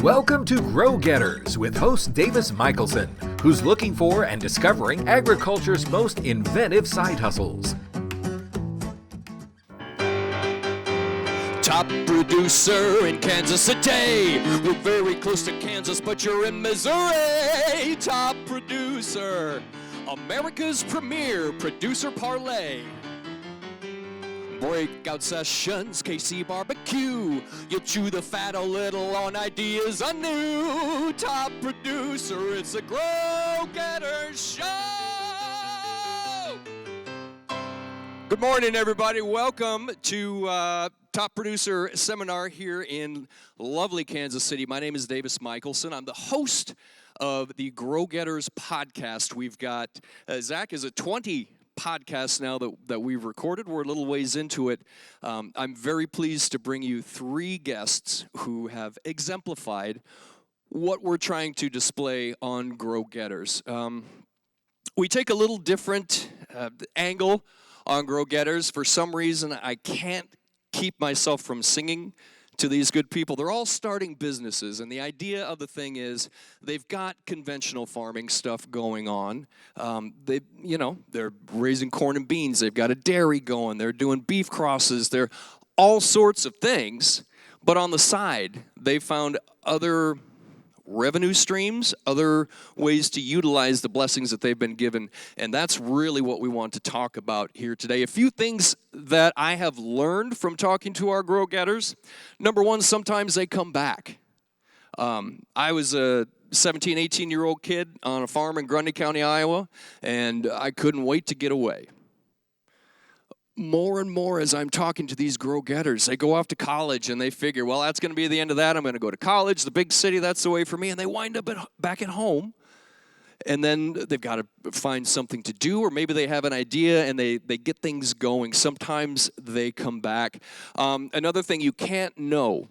Welcome to Grow Getters with host Davis Michaelsen, who's looking for and discovering agriculture's most inventive side hustles. Top producer in Kansas City. We're very close to Kansas, but you're in Missouri. Top producer, America's premier producer parlay. Breakout sessions, KC barbecue. You chew the fat a little on ideas anew. Top producer, it's a Grow Getters show. Good morning, everybody. Welcome to Top Producer Seminar here in lovely Kansas City. My name is Davis Michaelsen. I'm the host of the Grow Getters podcast. We've got, Zach is a 20 podcast now that we've recorded. We're a little ways into it. I'm very pleased to bring you three guests who have exemplified what we're trying to display on Grow Getters. We take a little different angle on Grow Getters. For some reason, I can't keep myself from singing to these good people. They're all starting businesses, and the idea of the thing is they've got conventional farming stuff going on. They're raising corn and beans. They've got a dairy going. They're doing beef crosses. They're all sorts of things, but on the side, they found other revenue streams, other ways to utilize the blessings that they've been given, and that's really what we want to talk about here today. A few things that I have learned from talking to our Grow Getters. Number one, sometimes they come back. I was a 17, 18-year-old kid on a farm in Grundy County, Iowa, and I couldn't wait to get away. More and more as I'm talking to these Grow Getters, they go off to college and they figure, well, that's going to be the end of that. I'm going to go to college, the big city, that's the way for me. And they wind up back at home. And then they've got to find something to do, or maybe they have an idea and they get things going. Sometimes they come back. Another thing, you can't know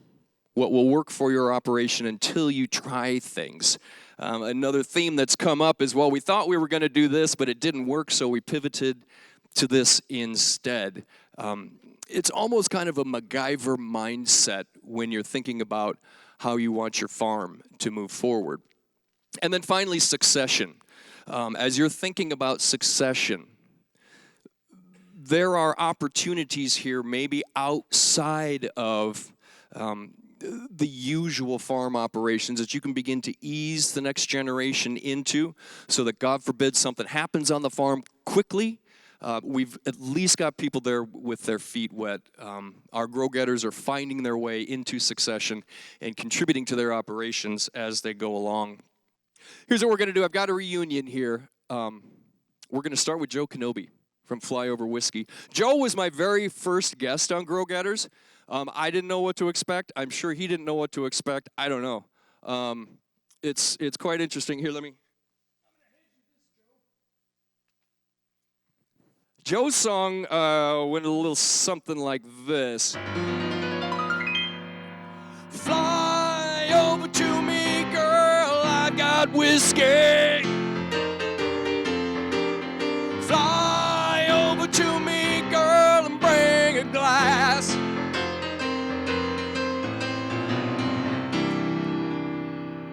what will work for your operation until you try things. Another theme that's come up is, well, we thought we were going to do this, but it didn't work, so we pivoted to this instead. It's almost kind of a MacGyver mindset when you're thinking about how you want your farm to move forward. And then finally, succession. As you're thinking about succession, there are opportunities here maybe outside of the usual farm operations that you can begin to ease the next generation into so that, God forbid, something happens on the farm quickly. We've at least got people there with their feet wet. Our Grow Getters are finding their way into succession and contributing to their operations as they go along. Here's what we're going to do. I've got a reunion here. We're going to start with Joe Knobbe from Flyover Whiskey. Joe was my very first guest on Grow Getters. I didn't know what to expect. I'm sure he didn't know what to expect. I don't know. It's quite interesting. Here, let me... Joe's song went a little something like this. Fly over to me, girl, I got whiskey. Fly over to me, girl, and bring a glass.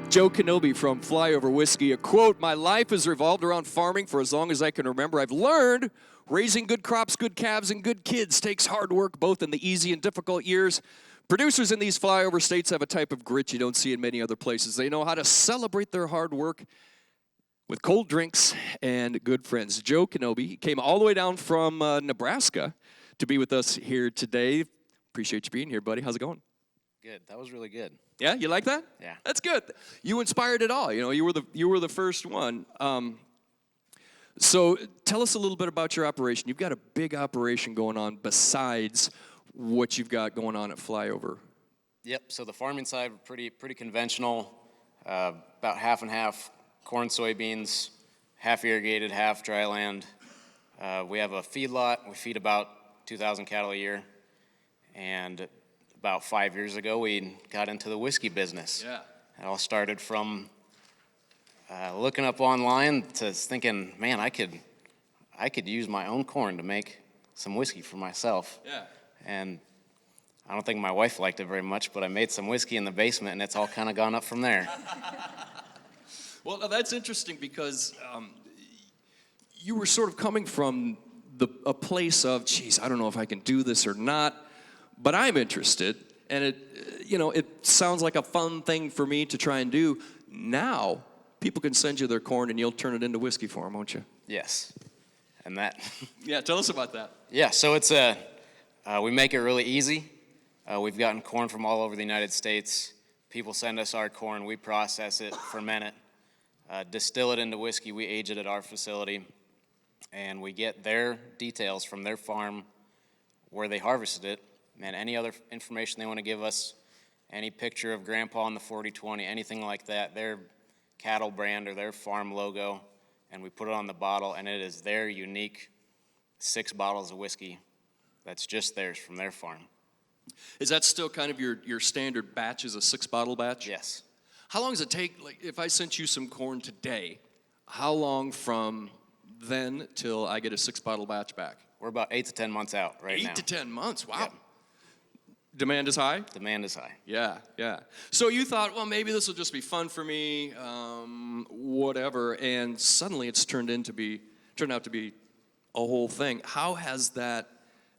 Joe Knobbe from Flyover Whiskey, a quote, "My life has revolved around farming for as long as I can remember. I've learned raising good crops, good calves, and good kids takes hard work, both in the easy and difficult years. Producers in these flyover states have a type of grit you don't see in many other places. They know how to celebrate their hard work with cold drinks and good friends." Joe Knobbe came all the way down from Nebraska to be with us here today. Appreciate you being here, buddy. How's it going? Good. That was really good. Yeah, you like that? Yeah. That's good. You inspired it all. You know, you were the first one. So tell us a little bit about your operation. You've got a big operation going on besides what you've got going on at Flyover. Yep. So the farming side, pretty conventional. About half and half corn, soybeans, half irrigated, half dry land. We have a feed lot. We feed about 2,000 cattle a year. And about 5 years ago, we got into the whiskey business. Yeah. It all started from looking up online to thinking, man, I could use my own corn to make some whiskey for myself. Yeah. And I don't think my wife liked it very much, but I made some whiskey in the basement, and it's all kind of gone up from there. Well, now that's interesting because you were sort of coming from a place of, geez, I don't know if I can do this or not, but I'm interested, and it sounds like a fun thing for me to try and do. Now, people can send you their corn, and you'll turn it into whiskey for them, won't you? Yes, and that. Yeah, tell us about that. Yeah, so it's we make it really easy. We've gotten corn from all over the United States. People send us our corn, we process it, ferment it, distill it into whiskey, we age it at our facility, and we get their details from their farm, where they harvested it, and any other information they want to give us, any picture of Grandpa on the 40/20, anything like that, their cattle brand or their farm logo, and we put it on the bottle, and it is their unique 6 bottles of whiskey that's just theirs from their farm. Is that still kind of your standard batch, is a 6-bottle batch? Yes. How long does it take, like, if I sent you some corn today, how long from then till I get a 6-bottle batch back? We're about 8 to 10 months out right now. 8 to 10 months, wow. Yep. Demand is high? Demand is high. Yeah. So you thought, well, maybe this will just be fun for me, whatever, and suddenly it's turned out to be a whole thing. How has that,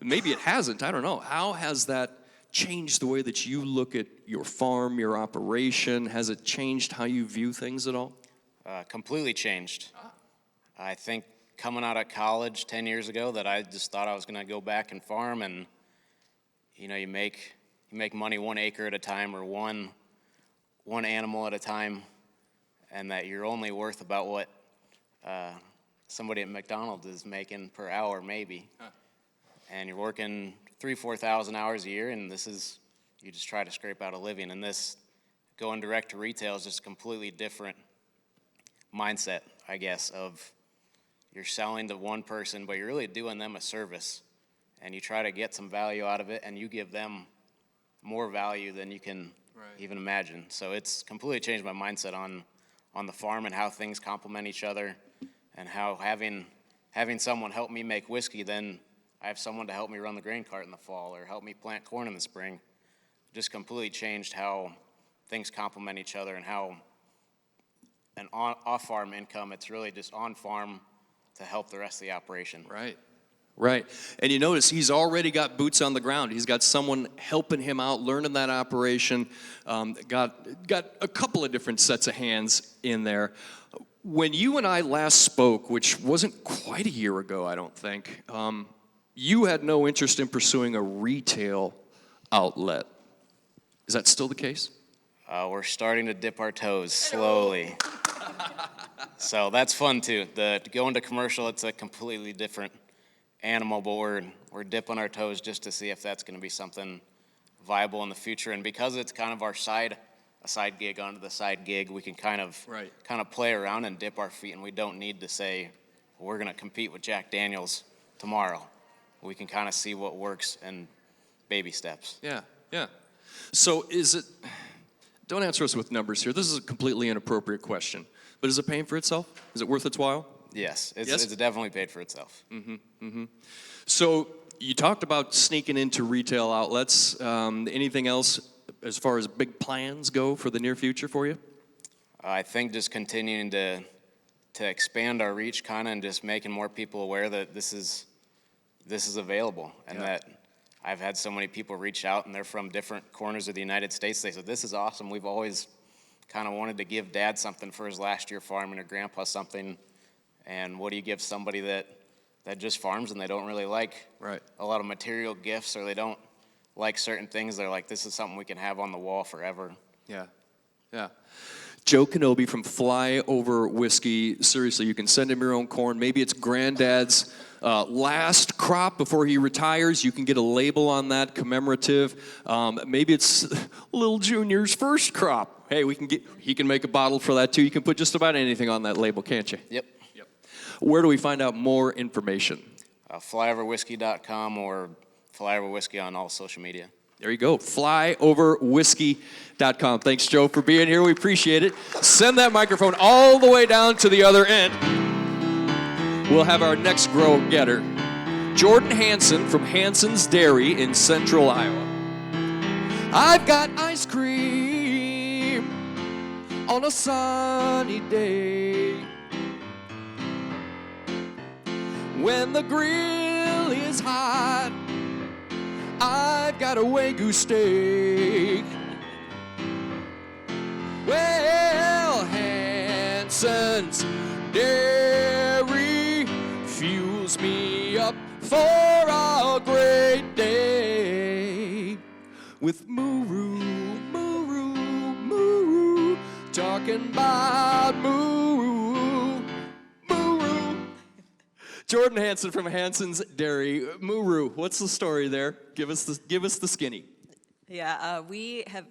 maybe it hasn't, I don't know, how has that changed the way that you look at your farm, your operation? Has it changed how you view things at all? Completely changed. I think coming out of college 10 years ago that I just thought I was going to go back and farm, and you make money 1 acre at a time or one animal at a time, and that you're only worth about what somebody at McDonald's is making per hour maybe. And you're working 3,000-4,000 hours a year, and you just try to scrape out a living. And this going direct to retail is just a completely different mindset, I guess, of you're selling to one person, but you're really doing them a service, and you try to get some value out of it, and you give them more value than you can even imagine. So it's completely changed my mindset on the farm and how things complement each other, and how having someone help me make whiskey, then I have someone to help me run the grain cart in the fall or help me plant corn in the spring. Just completely changed how things complement each other, and how an off-farm income, it's really just on-farm to help the rest of the operation. Right. And you notice he's already got boots on the ground. He's got someone helping him out, learning that operation. Got a couple of different sets of hands in there. When you and I last spoke, which wasn't quite a year ago, I don't think, you had no interest in pursuing a retail outlet. Is that still the case? We're starting to dip our toes slowly. So that's fun too. Going to commercial, it's a completely different animal, but we're dipping our toes just to see if that's going to be something viable in the future. And because it's kind of a side gig onto the side gig, we can kind of play around and dip our feet, and we don't need to say we're going to compete with Jack Daniels tomorrow. We can kind of see what works and baby steps. Yeah. So don't answer us with numbers here. This is a completely inappropriate question, but is it paying for itself? Is it worth its while? Yes, it's definitely paid for itself. So you talked about sneaking into retail outlets. Anything else as far as big plans go for the near future for you? I think just continuing to expand our reach, kind of, and just making more people aware that this is available, and that I've had so many people reach out, and they're from different corners of the United States. They said, this is awesome. We've always kind of wanted to give Dad something for his last year farming, or Grandpa something. And what do you give somebody that just farms and they don't really like a lot of material gifts, or they don't like certain things? They're like, this is something we can have on the wall forever. Yeah. Joe Knobbe from Flyover Whiskey. Seriously, you can send him your own corn. Maybe it's Granddad's last crop before he retires. You can get a label on that, commemorative. Maybe it's Little Junior's first crop. Hey, he can make a bottle for that too. You can put just about anything on that label, can't you? Yep. Where do we find out more information? Flyoverwhiskey.com or Flyover Whiskey on all social media. There you go, flyoverwhiskey.com. Thanks, Joe, for being here. We appreciate it. Send that microphone all the way down to the other end. We'll have our next grow getter, Jordan Hansen from Hansen's Dairy in Central Iowa. I've got ice cream on a sunny day. When the grill is hot, I've got a Wagyu steak. Well, Hansen's Dairy fuels me up for a great day. With Moo-Roo, Moo-Roo, Moo-Roo, talking about Moo-Roo, Moo-Roo. Jordan Hansen from Hansen's Dairy. Moo-Roo, what's the story there? Give us the skinny. Yeah, we have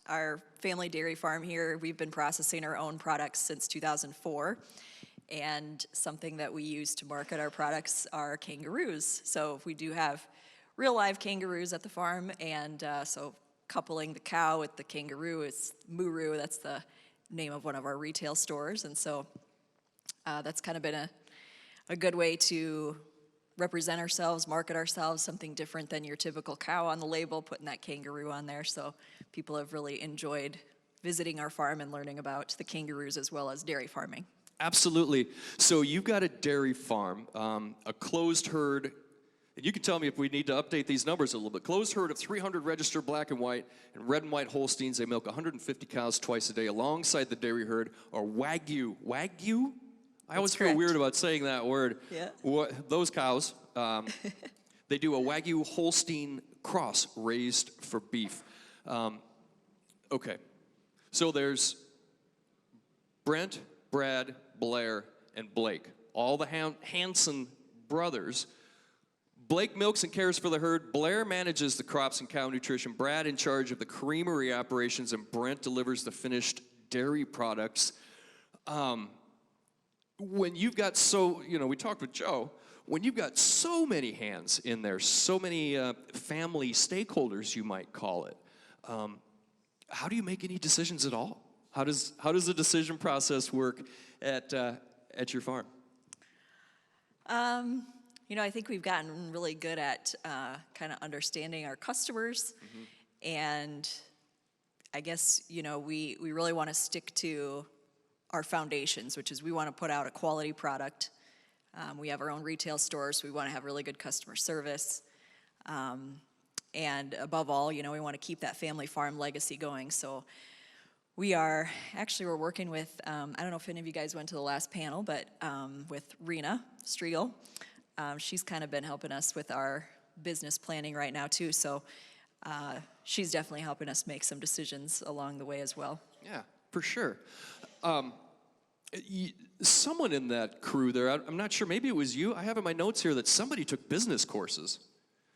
our family dairy farm here. We've been processing our own products since 2004. And something that we use to market our products are kangaroos. So we do have real live kangaroos at the farm, and so coupling the cow with the kangaroo is Moo-Roo. That's the name of one of our retail stores, and so that's kind of been a good way to represent ourselves, market ourselves, something different than your typical cow on the label, putting that kangaroo on there. So people have really enjoyed visiting our farm and learning about the kangaroos as well as dairy farming. Absolutely. So you've got a dairy farm, a closed herd, and you can tell me if we need to update these numbers a little bit. Closed herd of 300 registered black and white and red and white Holsteins. They milk 150 cows twice a day. Alongside the dairy herd are Wagyu. Wagyu? I always feel weird about saying that word. Yeah. Those cows, they do a Wagyu Holstein cross raised for beef. Okay. So there's Brent, Brad, Blair, and Blake, all the Hansen brothers. Blake milks and cares for the herd. Blair manages the crops and cow nutrition. Brad in charge of the creamery operations, and Brent delivers the finished dairy products. When you've got we talked with Joe, when you've got so many hands in there, so many family stakeholders, you might call it, how do you make any decisions at all? How does the decision process work at your farm? I think we've gotten really good at kind of understanding our customers, and I guess we really want to stick to our foundations, which is we want to put out a quality product. We have our own retail stores, so we want to have really good customer service, and above all, we want to keep that family farm legacy going. So we're working with, I don't know if any of you guys went to the last panel, but with Rena Striegel. She's kind of been helping us with our business planning right now too, so she's definitely helping us make some decisions along the way as well. Yeah, for sure. Someone in that crew there, I'm not sure, maybe it was you. I have in my notes here that somebody took business courses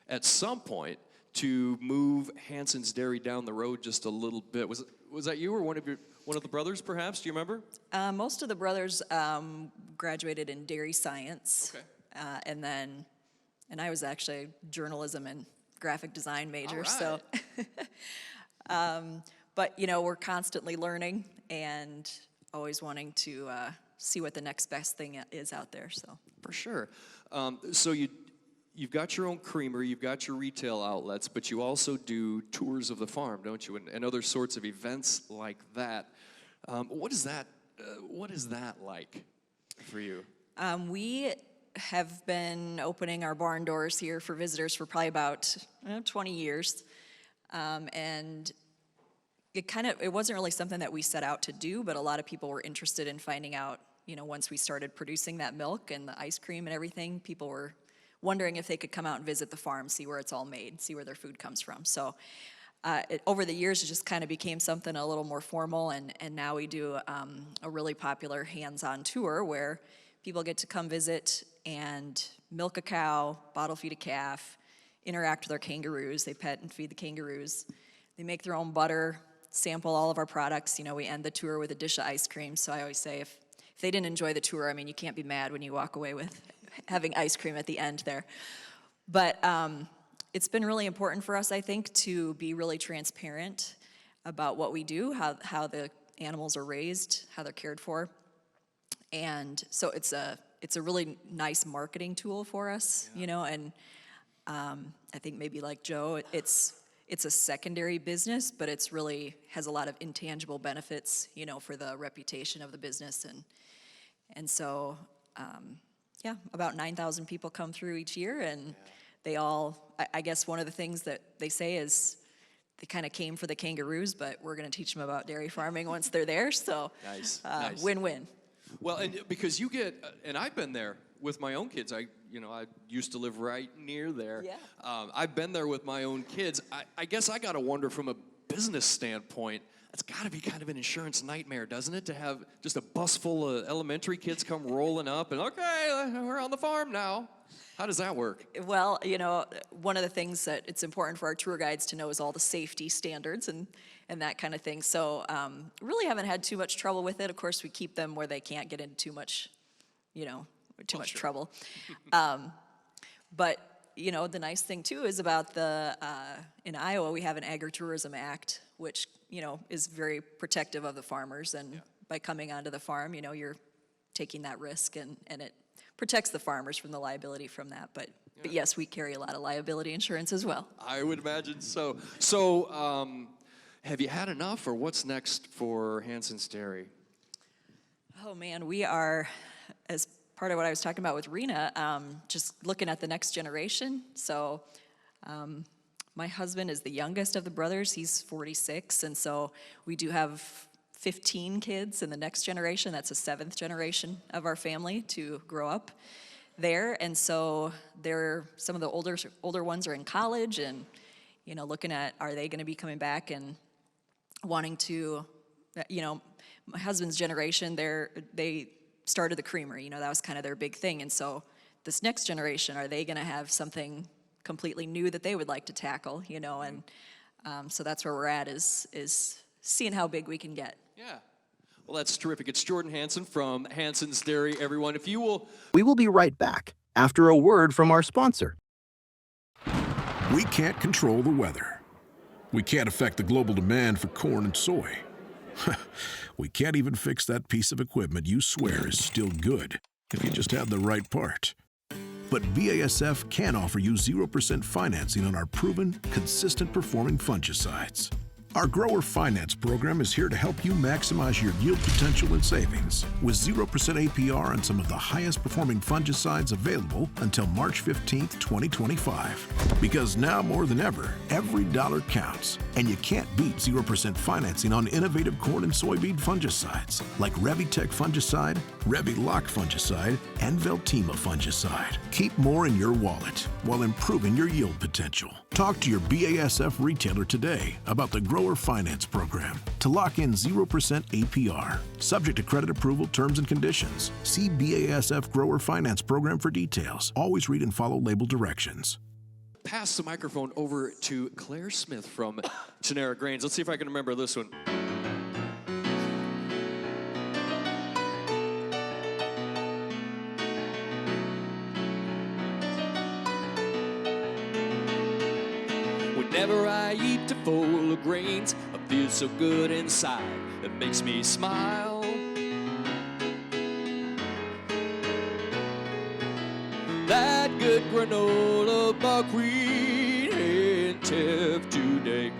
at some point to move Hansen's Dairy down the road just a little bit. Was that you or one of the brothers, perhaps? Do you remember? Most of the brothers graduated in dairy science. Okay. And I was actually a journalism and graphic design major. All right. So, but we're constantly learning and always wanting to see what the next best thing is out there. So for sure. So you've got your own creamery, you've got your retail outlets, but you also do tours of the farm, don't you? And other sorts of events like that. What is that like for you? We have been opening our barn doors here for visitors for probably about 20 years. And it wasn't really something that we set out to do, but a lot of people were interested in finding out, once we started producing that milk and the ice cream and everything, people were wondering if they could come out and visit the farm, see where it's all made, see where their food comes from. So over the years, it just kind of became something a little more formal, and now we do a really popular hands-on tour where people get to come visit and milk a cow, bottle feed a calf, interact with our kangaroos. They pet and feed the kangaroos. They make their own butter, sample all of our products. We end the tour with a dish of ice cream. So I always say if they didn't enjoy the tour, you can't be mad when you walk away with having ice cream at the end there. But it's been really important for us, I think, to be really transparent about what we do, how the animals are raised, how they're cared for. And so it's a really nice marketing tool for us, and I think maybe like Joe, it's it's a secondary business, but it's really has a lot of intangible benefits, you know, for the reputation of the business. And so, yeah, about 9,000 people come through each year, and they all, I guess one of the things that they say is they kind of came for the kangaroos, but we're going to teach them about dairy farming once they're there, so Nice. Win-win. Well, and because you get, and I've been there with my own kids. I used to live right near there. Yeah. I've been there with my own kids. I guess I got to wonder from a business standpoint, it's got to be kind of an insurance nightmare, doesn't it, to have just a bus full of elementary kids come rolling up and, okay, we're on the farm now. How does that work? Well, you know, one of the things that it's important for our tour guides to know is all the safety standards and that kind of thing. So really haven't had too much trouble with it. Of course, we keep them where they can't get into too much, much trouble. But, you know, the nice thing, too, is about in Iowa, we have an Agritourism Act, which, you know, is very protective of the farmers. And by coming onto the farm, you know, you're taking that risk, and it protects the farmers from the liability from that. But yes, we carry a lot of liability insurance as well. I would imagine so. So have you had enough, or what's next for Hansen's Dairy? Oh, man, we are, as part of what I was talking about with Rena, just looking at the next generation. So my husband is the youngest of the brothers. He's 46, and so we do have 15 kids in the next generation. That's a seventh generation of our family to grow up there. And so some of the older ones are in college, and, you know, looking at, are they going to be coming back and wanting to, you know, my husband's generation, they started the creamery, you know, that was kind of their big thing. And so this next generation, are they going to have something completely new that they would like to tackle, you know? And so that's where we're at, is seeing how big we can get. Yeah. Well, that's terrific. It's Jordan Hansen from Hansen's Dairy, everyone. If you will... We will be right back after a word from our sponsor. We can't control the weather. We can't affect the global demand for corn and soy. We can't even fix that piece of equipment you swear is still good if you just had the right part. But BASF can offer you 0% financing on our proven, consistent performing fungicides. Our grower finance program is here to help you maximize your yield potential and savings with 0% APR on some of the highest performing fungicides available until March 15th, 2025. Because now more than ever, every dollar counts, and you can't beat 0% financing on innovative corn and soybean fungicides like Revitech fungicide, Revilock fungicide, and Veltima fungicide. Keep more in your wallet while improving your yield potential. Talk to your BASF retailer today about the Grower Finance Program to lock in 0% APR. Subject to credit approval, terms and conditions. See BASF Grower Finance Program for details. Always read and follow label directions. Pass the microphone over to Claire Smith from Tenera Grains. Let's see if I can remember this one. Whenever I eat Teffola grains, I feel so good inside. It makes me smile. That good granola buckwheat and Teff today.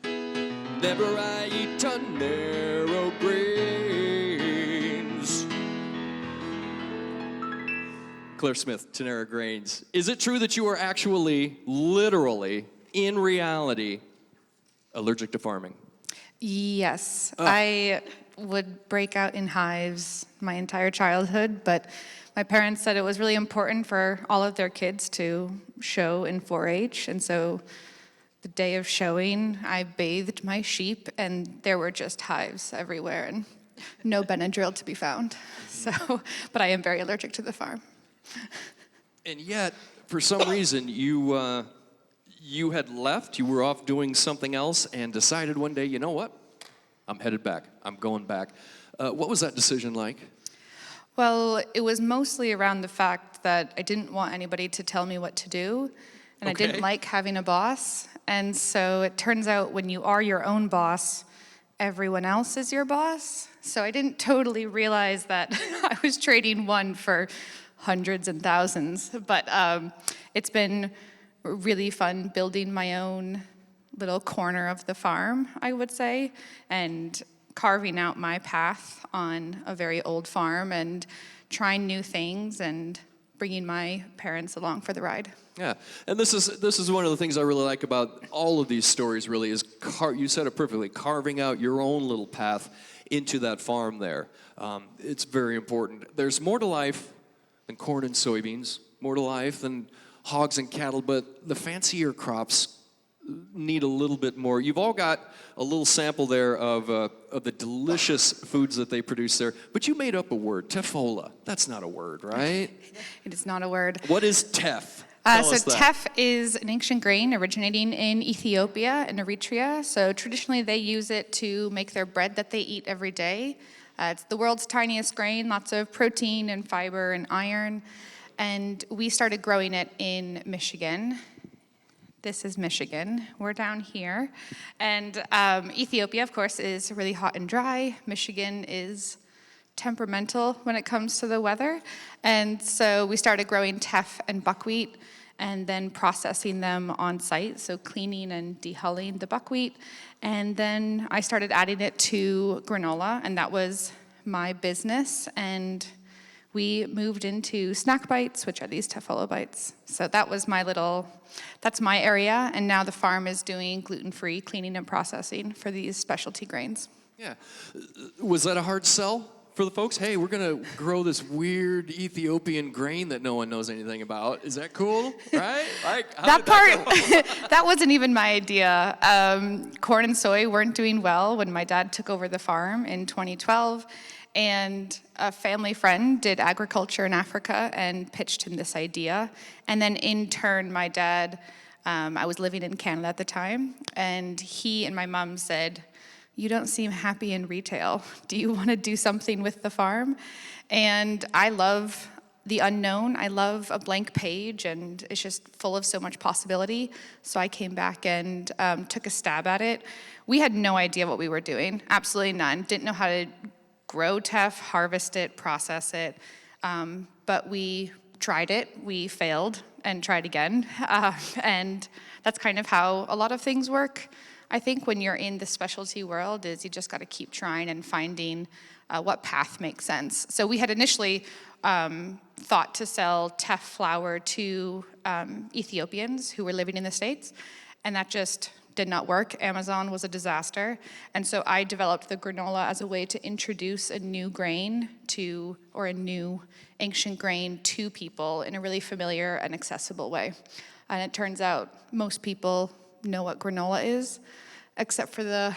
Whenever I eat Tenera grains. Claire Smith, Tenera Grains. Is it true that you are actually, literally, in reality, allergic to farming? Yes. I would break out in hives my entire childhood, but my parents said it was really important for all of their kids to show in 4-H, and so the day of showing, I bathed my sheep, and there were just hives everywhere, and no Benadryl to be found. So, but I am very allergic to the farm. And yet, for some reason, you had left, you were off doing something else, and decided one day, you know what? I'm headed back. I'm going back. What was that decision like? Well, it was mostly around the fact that I didn't want anybody to tell me what to do, and Okay. I didn't like having a boss. And so it turns out when you are your own boss, everyone else is your boss. So I didn't totally realize that I was trading one for hundreds and thousands. But it's been really fun building my own little corner of the farm, I would say, and carving out my path on a very old farm and trying new things and bringing my parents along for the ride. Yeah, and this is one of the things I really like about all of these stories. Really, is you said it perfectly. Carving out your own little path into that farm there. It's very important. There's more to life than corn and soybeans. More to life than hogs and cattle. But the fancier crops need a little bit more. You've all got a little sample there of the delicious foods that they produce there. But you made up a word, Teffola. That's not a word, right? It is not a word. What is teff? Tell us that. Teff is an ancient grain originating in Ethiopia and Eritrea. So traditionally they use it to make their bread that they eat every day. It's the world's tiniest grain, lots of protein and fiber and iron. And we started growing it in Michigan. This is Michigan. We're down here. And Ethiopia, of course, is really hot and dry. Michigan is temperamental when it comes to the weather. And so we started growing teff and buckwheat and then processing them on site, so cleaning and dehulling the buckwheat. And then I started adding it to granola, and that was my business. And we moved into snack bites, which are these Teffola bites. So that was that's my area, and now the farm is doing gluten-free cleaning and processing for these specialty grains. Yeah. Was that a hard sell for the folks? Hey, we're going to grow this weird Ethiopian grain that no one knows anything about. Is that cool? Right? That wasn't even my idea. Corn and soy weren't doing well when my dad took over the farm in 2012. And a family friend did agriculture in Africa and pitched him this idea. And then in turn, my dad, I was living in Canada at the time, and he and my mom said, "You don't seem happy in retail. Do you want to do something with the farm?" And I love the unknown. I love a blank page, and it's just full of so much possibility. So I came back and took a stab at it. We had no idea what we were doing, absolutely none. Didn't know how to grow teff, harvest it, process it. But we tried it, we failed, and tried again. And that's kind of how a lot of things work. I think when you're in the specialty world is you just got to keep trying and finding what path makes sense. So we had initially thought to sell teff flour to Ethiopians who were living in the States, and that just did not work. Amazon was a disaster. And so I developed the granola as a way to introduce a new grain or a new ancient grain to people in a really familiar and accessible way. And it turns out most people know what granola is, except for the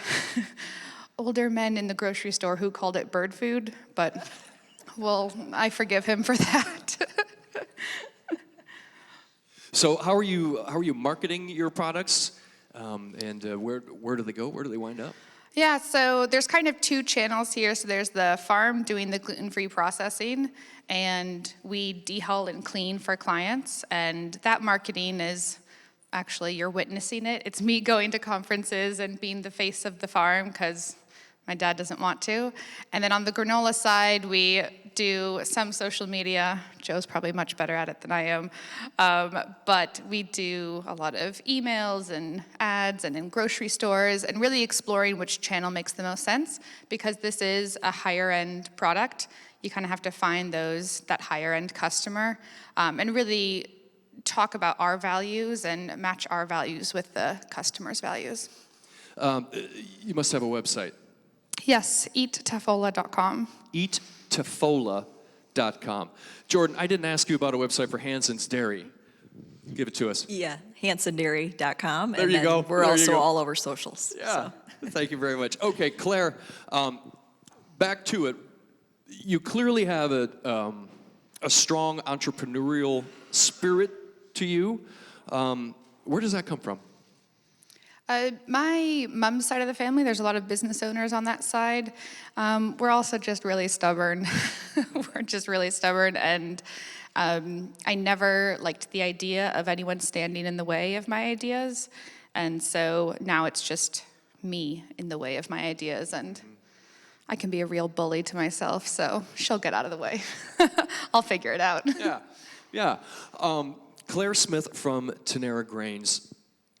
older men in the grocery store who called it bird food, but well, I forgive him for that. So how are you marketing your products? And where do they go? Where do they wind up? Yeah, so there's kind of two channels here. So there's the farm doing the gluten-free processing, and we dehull and clean for clients. And that marketing is actually, you're witnessing it. It's me going to conferences and being the face of the farm because my dad doesn't want to. And then on the granola side, we do some social media. Joe's probably much better at it than I am. But we do a lot of emails and ads and in grocery stores and really exploring which channel makes the most sense because this is a higher end product. You kind of have to find that higher end customer and really talk about our values and match our values with the customer's values. You must have a website. Yes, eatteffola.com. Eatteffola.com. Jordan, I didn't ask you about a website for Hansen's Dairy. Give it to us. Yeah, hansendairy.com. There you go. We're also all over socials. Yeah, thank you very much. Okay, Claire, back to it. You clearly have a strong entrepreneurial spirit to you. Where does that come from? My mom's side of the family, there's a lot of business owners on that side. We're also just really stubborn. We're just really stubborn, and I never liked the idea of anyone standing in the way of my ideas, and so now it's just me in the way of my ideas, and I can be a real bully to myself, so she'll get out of the way. I'll figure it out. Yeah. Claire Smith from Tenera Grains.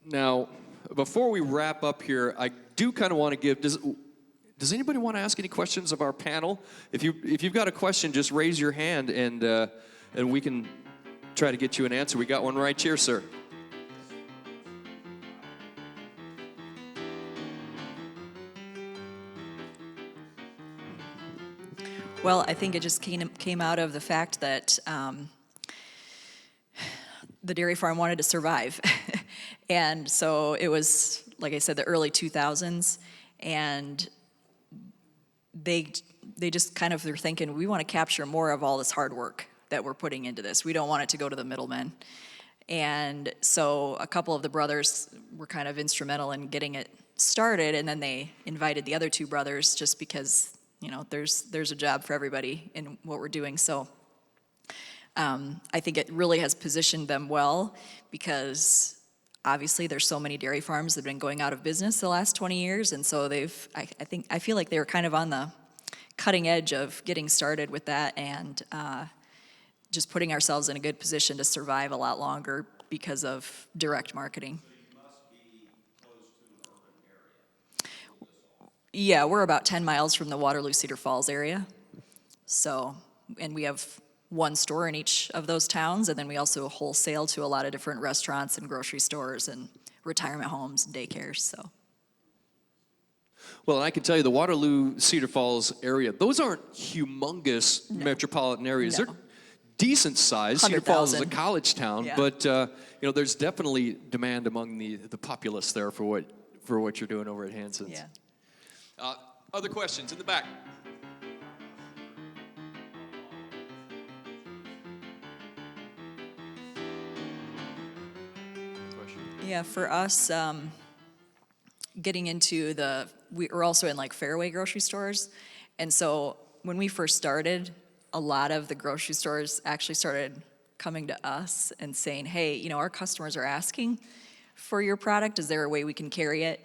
Now, Before we wrap up here, I do kind of want to give, does anybody want to ask any questions of our panel? If you've got a question, just raise your hand and we can try to get you an answer. We got one right here, sir. Well, I think it just came out of the fact that the dairy farm wanted to survive. And so it was, like I said, the early 2000s, and they just kind of, they're thinking, we want to capture more of all this hard work that we're putting into this. We don't want it to go to the middlemen. And so a couple of the brothers were kind of instrumental in getting it started, and then they invited the other two brothers just because, you know, there's a job for everybody in what we're doing. So I think it really has positioned them well, because obviously there's so many dairy farms that have been going out of business the last 20 years, and so I feel like they were kind of on the cutting edge of getting started with that, and just putting ourselves in a good position to survive a lot longer because of direct marketing. Yeah, we're about 10 miles from the Waterloo-Cedar Falls area. So, and we have one store in each of those towns, and then we also wholesale to a lot of different restaurants and grocery stores and retirement homes and daycares, so. Well, I can tell you the Waterloo-Cedar Falls area, those aren't humongous metropolitan areas. No. They're decent size. Cedar Falls is a 100,000. college town, Yeah. but there's definitely demand among the populace there for what you're doing over at Hansen's. Yeah. Other questions in the back? Yeah, for us, getting into we're also in like Fairway grocery stores. And so when we first started, a lot of the grocery stores actually started coming to us and saying, hey, you know, our customers are asking for your product. Is there a way we can carry it?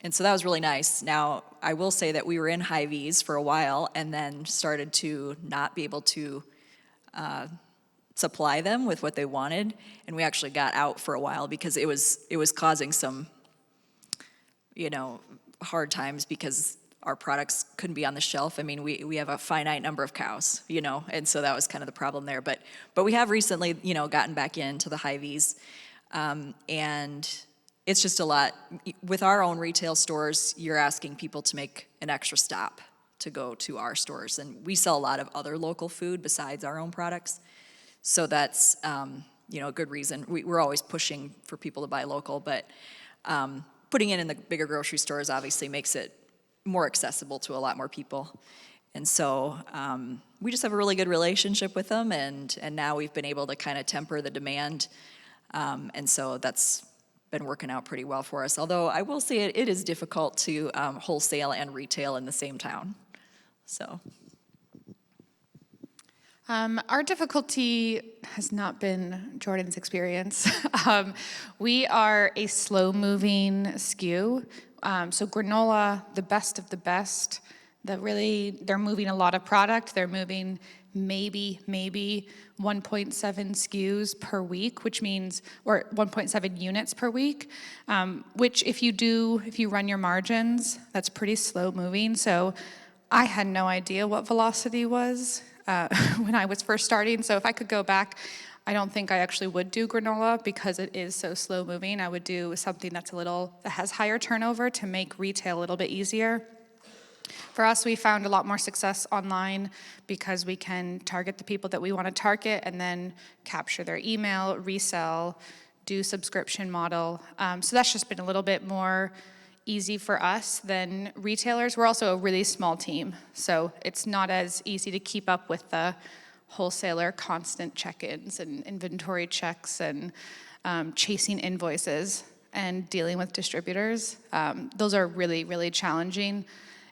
And so that was really nice. Now, I will say that we were in Hy-Vees for a while and then started to not be able to supply them with what they wanted, and we actually got out for a while because it was causing some, you know, hard times because our products couldn't be on the shelf. I mean, we have a finite number of cows, you know, and so that was kind of the problem there. But we have recently, you know, gotten back into the Hy-Vees, and it's just a lot. With our own retail stores, you're asking people to make an extra stop to go to our stores, and we sell a lot of other local food besides our own products. So that's, you know, a good reason. We're always pushing for people to buy local, but putting it in the bigger grocery stores obviously makes it more accessible to a lot more people. And so we just have a really good relationship with them, and now we've been able to kind of temper the demand. And so that's been working out pretty well for us. Although I will say it is difficult to wholesale and retail in the same town. So. Our difficulty has not been Jordan's experience. We are a slow-moving SKU. So granola, the best of the best, they're moving a lot of product. They're moving maybe 1.7 SKUs per week, which means, or 1.7 units per week, which if you run your margins, that's pretty slow moving. So I had no idea what velocity was when I was first starting. So if I could go back, I don't think I actually would do granola because it is so slow moving. I would do something that has higher turnover to make retail a little bit easier. For us, we found a lot more success online because we can target the people that we want to target and then capture their email, resell, do subscription model. So that's just been a little bit more easy for us than retailers. We're also a really small team, so it's not as easy to keep up with the wholesaler constant check-ins and inventory checks and chasing invoices and dealing with distributors. Those are really, really challenging,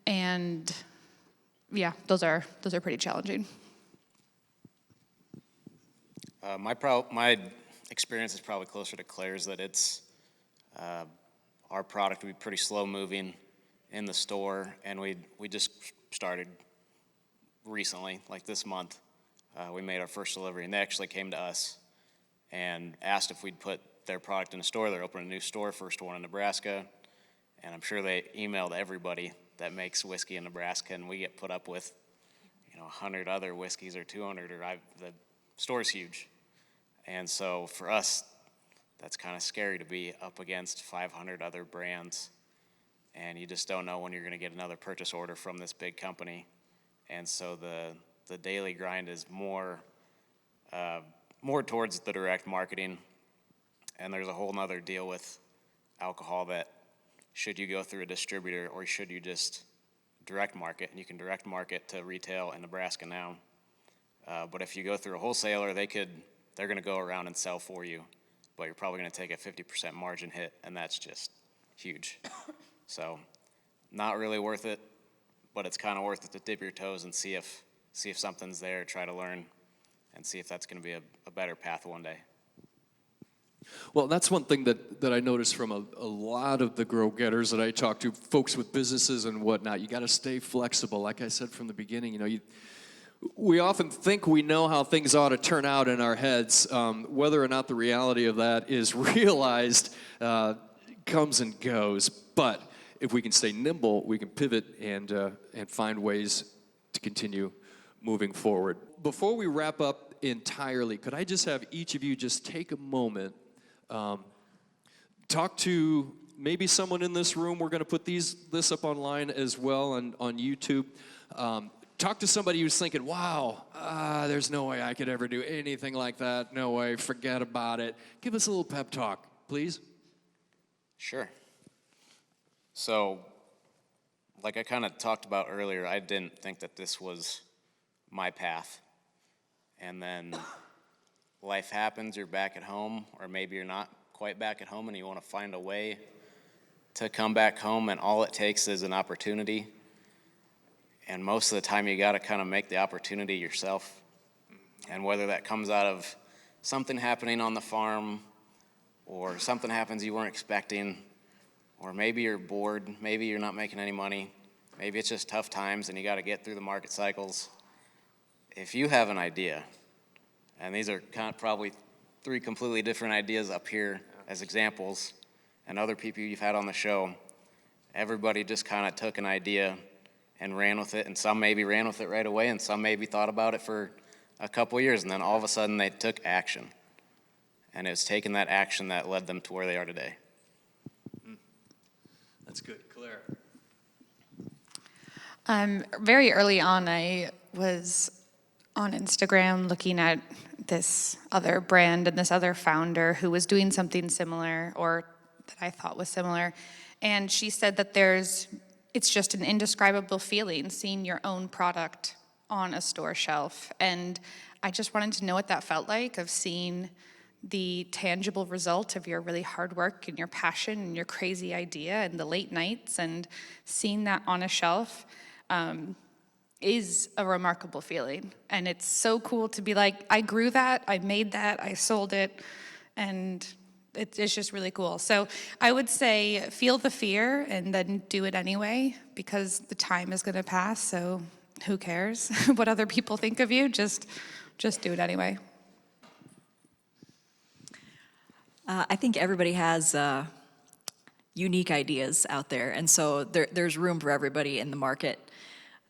and yeah, those are pretty challenging. My experience is probably closer to Claire's, that it's our product would be pretty slow moving in the store, and we just started recently, like this month. We made our first delivery, and they actually came to us and asked if we'd put their product in a store. They're opening a new store, first one in Nebraska, and I'm sure they emailed everybody that makes whiskey in Nebraska, and we get put up with, 100 other whiskeys or 200, the store's huge. And so for us, that's kind of scary to be up against 500 other brands, and you just don't know when you're going to get another purchase order from this big company. And so the daily grind is more towards the direct marketing, and there's a whole nother deal with alcohol that should you go through a distributor or should you just direct market? And you can direct market to retail in Nebraska now. But if you go through a wholesaler, they're going to go around and sell for you, but you're probably going to take a 50% margin hit, and that's just huge. So not really worth it, but it's kind of worth it to dip your toes and see if something's there, try to learn, and see if that's going to be a better path one day. Well, that's one thing that I noticed from a lot of the grow-getters that I talk to, folks with businesses and whatnot. You got to stay flexible. Like I said from the beginning, we often think we know how things ought to turn out in our heads. Whether or not the reality of that is realized comes and goes. But if we can stay nimble, we can pivot and find ways to continue moving forward. Before we wrap up entirely, could I just have each of you just take a moment, talk to maybe someone in this room. We're going to put this up online as well on YouTube. Talk to somebody who's thinking, wow, there's no way I could ever do anything like that. No way, forget about it. Give us a little pep talk, please. Sure. So, like I kind of talked about earlier, I didn't think that this was my path. And then life happens, you're back at home, or maybe you're not quite back at home and you want to find a way to come back home, and all it takes is an opportunity. And most of the time you got to kind of make the opportunity yourself. And whether that comes out of something happening on the farm, or something happens you weren't expecting, or maybe you're bored, maybe you're not making any money, maybe it's just tough times and you got to get through the market cycles. If you have an idea, and these are kind of probably 3 completely different ideas up here as examples, and other people you've had on the show, everybody just kind of took an idea and ran with it, and some maybe ran with it right away, and some maybe thought about it for a couple years, and then all of a sudden they took action. And it's taking that action that led them to where they are today. That's good. Claire. Very early on, I was on Instagram looking at this other brand and this other founder who was doing something similar, or that I thought was similar. And she said that it's just an indescribable feeling seeing your own product on a store shelf. And I just wanted to know what that felt like, of seeing the tangible result of your really hard work and your passion and your crazy idea and the late nights, and seeing that on a shelf is a remarkable feeling. And it's so cool to be like, I grew that, I made that, I sold it, and it's just really cool. So I would say feel the fear and then do it anyway, because the time is going to pass, so who cares what other people think of you? Just do it anyway. I think everybody has unique ideas out there, and so there's room for everybody in the market.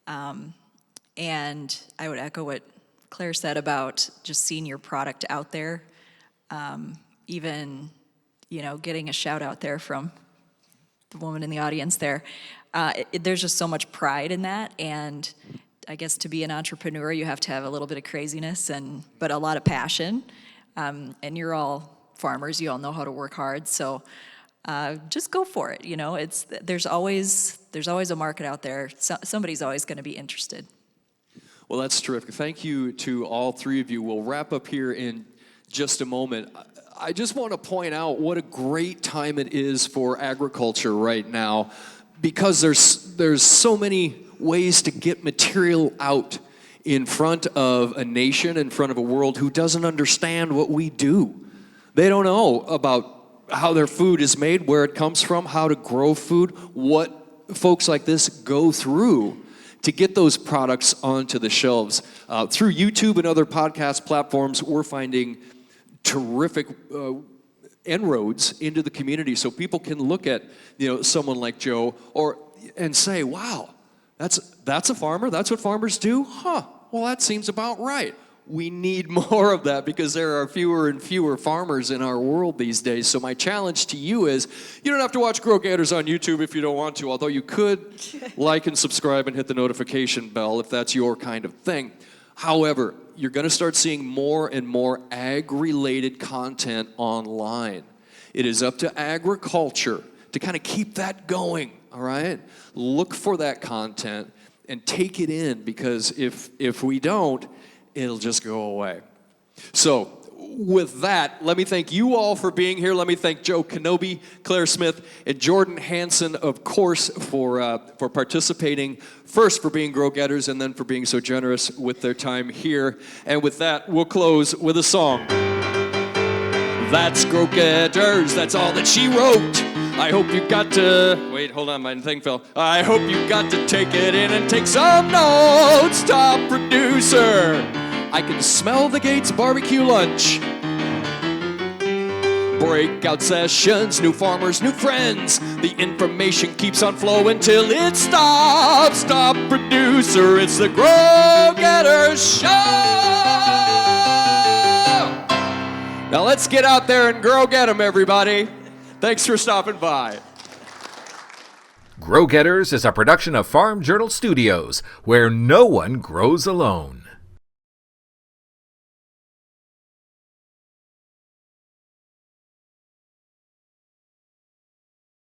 And I would echo what Claire said about just seeing your product out there, even, getting a shout out there from the woman in the audience there. There's just so much pride in that, and I guess to be an entrepreneur, you have to have a little bit of craziness but a lot of passion. And you're all farmers, you all know how to work hard, so just go for it. There's always a market out there. Somebody's always going to be interested. Well, that's terrific. Thank you to all 3 of you. We'll wrap up here in just a moment. I just want to point out what a great time it is for agriculture right now, because there's so many ways to get material out in front of a nation, in front of a world who doesn't understand what we do. They don't know about how their food is made, where it comes from, how to grow food, what folks like this go through to get those products onto the shelves. Through YouTube and other podcast platforms, we're finding terrific inroads into the community so people can look at, someone like Joe and say, wow, that's a farmer, that's what farmers do? Huh, well, that seems about right. We need more of that because there are fewer and fewer farmers in our world these days. So my challenge to you is, you don't have to watch Grow Gators on YouTube if you don't want to, although you could like and subscribe and hit the notification bell if that's your kind of thing. However, you're going to start seeing more and more ag-related content online. It is up to agriculture to kind of keep that going, all right? Look for that content and take it in, because if we don't, it'll just go away. So with that, let me thank you all for being here. Let me thank Joe Knobbe, Claire Smith, and Jordan Hansen, of course, for participating. First, for being Grow Getters, and then for being so generous with their time here. And with that, we'll close with a song. That's Grow Getters, that's all that she wrote. I hope you got to, wait, hold on, my thing fell. I hope you got to take it in and take some notes, top producer. I can smell the Gates barbecue lunch. Breakout sessions, new farmers, new friends. The information keeps on flowing till it stops. Stop, producer, it's the Grow Getters Show. Now let's get out there and grow get 'em, everybody. Thanks for stopping by. Grow Getters is a production of Farm Journal Studios, where no one grows alone.